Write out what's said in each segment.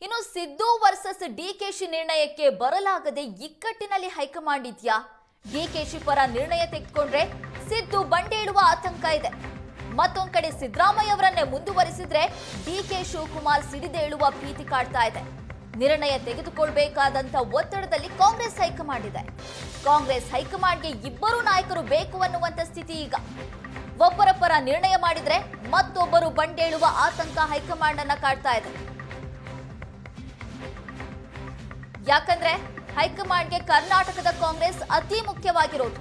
ಇನ್ನು ಸಿದ್ದು ವರ್ಸಸ್ ಡಿಕೆಶಿ ನಿರ್ಣಯಕ್ಕೆ ಬರಲಾಗದೆ ಇಕ್ಕಟ್ಟಿನಲ್ಲಿ ಹೈಕಮಾಂಡ್ ಇದೆಯಾ? ಡಿಕೆಶಿ ಪರ ನಿರ್ಣಯ ತೆಗೆದುಕೊಂಡ್ರೆ ಸಿದ್ದು ಬಂಡೇಳುವ ಆತಂಕ ಇದೆ. ಮತ್ತೊಂದು ಕಡೆ ಸಿದ್ದರಾಮಯ್ಯ ಅವರನ್ನೇ ಮುಂದುವರಿಸಿದ್ರೆ ಡಿಕೆ ಶಿವಕುಮಾರ್ ಸಿಡಿದೇಳುವ ಭೀತಿ ಕಾಡ್ತಾ ಇದೆ. ನಿರ್ಣಯ ತೆಗೆದುಕೊಳ್ಳಬೇಕಾದಂತ ಒತ್ತಡದಲ್ಲಿ ಕಾಂಗ್ರೆಸ್ ಹೈಕಮಾಂಡ್ ಇದೆ. ಕಾಂಗ್ರೆಸ್ ಹೈಕಮಾಂಡ್ಗೆ ಇಬ್ಬರು ನಾಯಕರು ಬೇಕು ಅನ್ನುವಂತ ಸ್ಥಿತಿ ಈಗ. ಒಬ್ಬರ ಪರ ನಿರ್ಣಯ ಮಾಡಿದ್ರೆ ಮತ್ತೊಬ್ಬರು ಬಂಡೇಳುವ ಆತಂಕ ಹೈಕಮಾಂಡ್ ಅನ್ನ ಕಾಡ್ತಾ ಇದೆ. ಯಾಕಂದ್ರೆ ಹೈಕಮಾಂಡ್ಗೆ ಕರ್ನಾಟಕದ ಕಾಂಗ್ರೆಸ್ ಅತಿ ಮುಖ್ಯವಾಗಿರೋದು.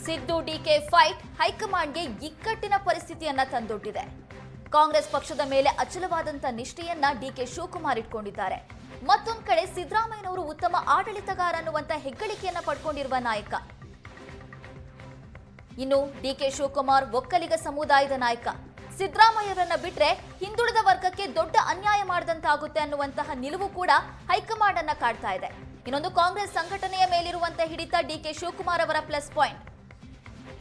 ಸಿದ್ದು ಡಿಕೆ ಫೈಟ್ ಹೈಕಮಾಂಡ್ಗೆ ಇಕ್ಕಟ್ಟಿನ ಪರಿಸ್ಥಿತಿಯನ್ನ ತಂದೊಡ್ಡಿದೆ. ಕಾಂಗ್ರೆಸ್ ಪಕ್ಷದ ಮೇಲೆ ಅಚಲವಾದಂತ ನಿಷ್ಠೆಯನ್ನ ಡಿಕೆ ಶಿವಕುಮಾರ್ ಇಟ್ಕೊಂಡಿದ್ದಾರೆ. ಮತ್ತೊಂದು ಕಡೆ ಸಿದ್ದರಾಮಯ್ಯನವರು ಉತ್ತಮ ಆಡಳಿತಗಾರ ಅನ್ನುವಂತ ಹೆಗ್ಗಳಿಕೆಯನ್ನ ಪಡ್ಕೊಂಡಿರುವ ನಾಯಕ. ಇನ್ನು ಡಿಕೆ ಶಿವಕುಮಾರ್ ಒಕ್ಕಲಿಗ ಸಮುದಾಯದ ನಾಯಕ. ಸಿದ್ದರಾಮಯ್ಯವರನ್ನ ಬಿಟ್ರೆ ಹಿಂದುಳಿದ ವರ್ಗಕ್ಕೆ ದೊಡ್ಡ ಅನ್ಯಾಯ ಮಾಡಿದಂತಾಗುತ್ತೆ ಅನ್ನುವಂತಹ ನಿಲುವು ಕೂಡ ಹೈಕಮಾಂಡ್ ಅನ್ನ ಕಾಡ್ತಾ ಇದೆ. ಇನ್ನೊಂದು ಕಾಂಗ್ರೆಸ್ ಸಂಘಟನೆಯ ಮೇಲಿರುವಂತಹ ಹಿಡಿತ ಡಿಕೆ ಶಿವಕುಮಾರ್ ಅವರ ಪ್ಲಸ್ ಪಾಯಿಂಟ್.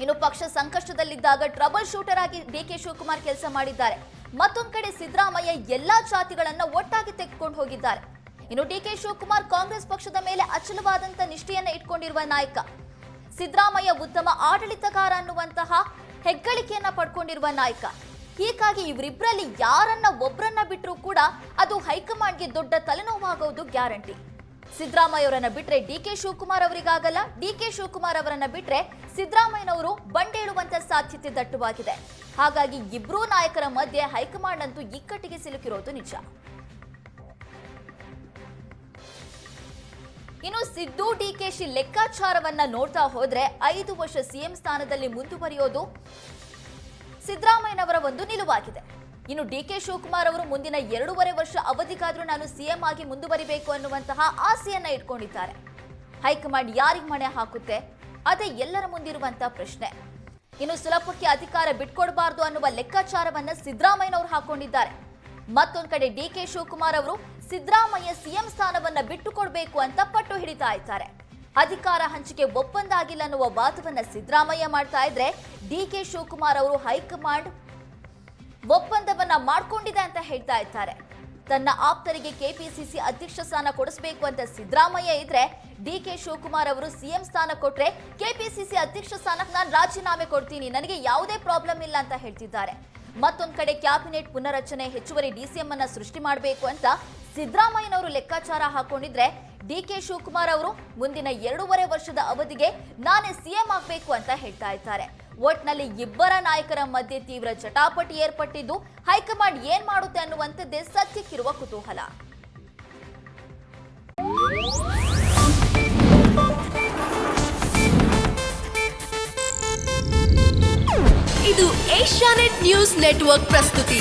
ಇನ್ನು ಪಕ್ಷ ಸಂಕಷ್ಟದಲ್ಲಿದ್ದಾಗ ಟ್ರಬಲ್ ಶೂಟರ್ ಆಗಿ ಡಿಕೆ ಶಿವಕುಮಾರ್ ಕೆಲಸ ಮಾಡಿದ್ದಾರೆ. ಮತ್ತೊಂದು ಕಡೆ ಸಿದ್ದರಾಮಯ್ಯ ಎಲ್ಲಾ ಜಾತಿಗಳನ್ನ ಒಟ್ಟಾಗಿ ತೆಗೆದುಕೊಂಡು ಹೋಗಿದ್ದಾರೆ. ಇನ್ನು ಡಿಕೆ ಶಿವಕುಮಾರ್ ಕಾಂಗ್ರೆಸ್ ಪಕ್ಷದ ಮೇಲೆ ಅಚಲವಾದಂತ ನಿಷ್ಠೆಯನ್ನ ಇಟ್ಕೊಂಡಿರುವ ನಾಯಕ. ಸಿದ್ದರಾಮಯ್ಯ ಉತ್ತಮ ಆಡಳಿತಗಾರ ಅನ್ನುವಂತಹ ಹೆಗ್ಗಳಿಕೆಯನ್ನ ಪಡ್ಕೊಂಡಿರುವ ನಾಯಕ. ಹೀಗಾಗಿ ಇವರಿಬ್ಬರಲ್ಲಿ ಯಾರನ್ನ ಒಬ್ಬರನ್ನ ಬಿಟ್ಟರೂ ಕೂಡ ಅದು ಹೈಕಮಾಂಡ್ಗೆ ದೊಡ್ಡ ತಲೆನೋವಾಗೋದು ಗ್ಯಾರಂಟಿ. ಸಿದ್ದರಾಮಯ್ಯ ಅವರನ್ನ ಬಿಟ್ರೆ ಡಿಕೆ ಶಿವಕುಮಾರ್ ಅವರಿಗಾಗಲ್ಲ, ಡಿಕೆ ಶಿವಕುಮಾರ್ ಅವರನ್ನ ಬಿಟ್ರೆ ಸಿದ್ದರಾಮಯ್ಯನವರು ಬಂಡೇಳುವಂತ ಸಾಧ್ಯತೆ ದಟ್ಟವಾಗಿದೆ. ಹಾಗಾಗಿ ಇಬ್ಬರೂ ನಾಯಕರ ಮಧ್ಯೆ ಹೈಕಮಾಂಡ್ ಅಂತೂ ಇಕ್ಕಟ್ಟಿಗೆ ಸಿಲುಕಿರೋದು ನಿಜ. ಇನ್ನು ಸಿದ್ದು ಡಿಕೆಶಿ ಲೆಕ್ಕಾಚಾರವನ್ನ ನೋಡ್ತಾ ಹೋದ್ರೆ 5 ವರ್ಷ ಸಿಎಂ ಸ್ಥಾನದಲ್ಲಿ ಮುಂದುವರಿಯೋದು ಸಿದ್ದರಾಮಯ್ಯನವರ ಒಂದು ನಿಲುವಾಗಿದೆ. ಇನ್ನು ಡಿಕೆ ಶಿವಕುಮಾರ್ ಅವರು ಮುಂದಿನ 2.5 ವರ್ಷ ಅವಧಿಗಾದ್ರೂ ನಾನು ಸಿಎಂ ಆಗಿ ಮುಂದುವರಿಬೇಕು ಅನ್ನುವಂತಹ ಆಸೆಯನ್ನ ಇಟ್ಕೊಂಡಿದ್ದಾರೆ. ಹೈಕಮಾಂಡ್ ಯಾರಿಗೆ ಮಣೆ ಹಾಕುತ್ತೆ ಅದೇ ಎಲ್ಲರ ಮುಂದಿರುವಂತಹ ಪ್ರಶ್ನೆ. ಇನ್ನು ಸುಲಭಕ್ಕೆ ಅಧಿಕಾರ ಬಿಟ್ಕೊಡಬಾರದು ಅನ್ನುವ ಲೆಕ್ಕಾಚಾರವನ್ನ ಸಿದ್ದರಾಮಯ್ಯನವರು ಹಾಕೊಂಡಿದ್ದಾರೆ. ಮತ್ತೊಂದು ಕಡೆ ಡಿಕೆ ಶಿವಕುಮಾರ್ ಅವರು ಸಿದ್ದರಾಮಯ್ಯ ಸಿಎಂ ಸ್ಥಾನವನ್ನ ಬಿಟ್ಟುಕೊಡ್ಬೇಕು ಅಂತ ಪಟ್ಟು ಹಿಡಿತಾ ಇದ್ದಾರೆ. ಅಧಿಕಾರ ಹಂಚಿಕೆ ಒಪ್ಪಂದ ಆಗಿಲ್ಲ ಅನ್ನುವ ವಾದವನ್ನ ಸಿದ್ದರಾಮಯ್ಯ ಮಾಡ್ತಾ ಇದ್ರೆ ಡಿಕೆ ಶಿವಕುಮಾರ್ ಅವರು ಹೈಕಮಾಂಡ್ ಒಪ್ಪಂದವನ್ನ ಮಾಡ್ಕೊಂಡಿದೆ ಅಂತ ಹೇಳ್ತಾ ಇದ್ದಾರೆ. ತನ್ನ ಆಪ್ತರಿಗೆ ಕೆಪಿಸಿಸಿ ಅಧ್ಯಕ್ಷ ಸ್ಥಾನ ಕೊಡಿಸಬೇಕು ಅಂತ ಸಿದ್ದರಾಮಯ್ಯ ಇದ್ರೆ ಡಿಕೆ ಶಿವಕುಮಾರ್ ಅವರು ಸಿಎಂ ಸ್ಥಾನ ಕೊಟ್ರೆ ಕೆಪಿಸಿಸಿ ಅಧ್ಯಕ್ಷ ಸ್ಥಾನಕ್ಕೆ ನಾನು ರಾಜೀನಾಮೆ ಕೊಡ್ತೀನಿ, ನನಗೆ ಯಾವುದೇ ಪ್ರಾಬ್ಲಮ್ ಇಲ್ಲ ಅಂತ ಹೇಳ್ತಿದ್ದಾರೆ. ಮತ್ತೊಂದು ಕಡೆ ಕ್ಯಾಬಿನೆಟ್ ಪುನರಚನೆ, ಹೆಚ್ಚುವರಿ ಡಿಸಿಎಂ ಅನ್ನ ಸೃಷ್ಟಿ ಮಾಡಬೇಕು ಅಂತ ಸಿದ್ದರಾಮಯ್ಯನವರು ಲೆಕ್ಕಾಚಾರ ಹಾಕೊಂಡಿದ್ರೆ ಡಿಕೆ ಶಿವಕುಮಾರ್ ಅವರು ಮುಂದಿನ 2.5 ವರ್ಷದ ಅವಧಿಗೆ ನಾನೇ ಸಿಎಂ ಆಗಬೇಕು ಅಂತ ಹೇಳ್ತಾ ಇದ್ದಾರೆ. ಒಟ್ನಲ್ಲಿ ಇಬ್ಬರ ನಾಯಕರ ಮಧ್ಯೆ ತೀವ್ರ ಜಟಾಪಟಿ ಏರ್ಪಟ್ಟಿದ್ದು ಹೈಕಮಾಂಡ್ ಏನ್ ಮಾಡುತ್ತೆ ಅನ್ನುವಂಥದ್ದೇ ಸದ್ಯಕ್ಕಿರುವ ಕುತೂಹಲ. ಇದು ಏಷ್ಯಾನೆಟ್ ನ್ಯೂಸ್ ನೆಟ್ವರ್ಕ್ ಪ್ರಸ್ತುತಿ.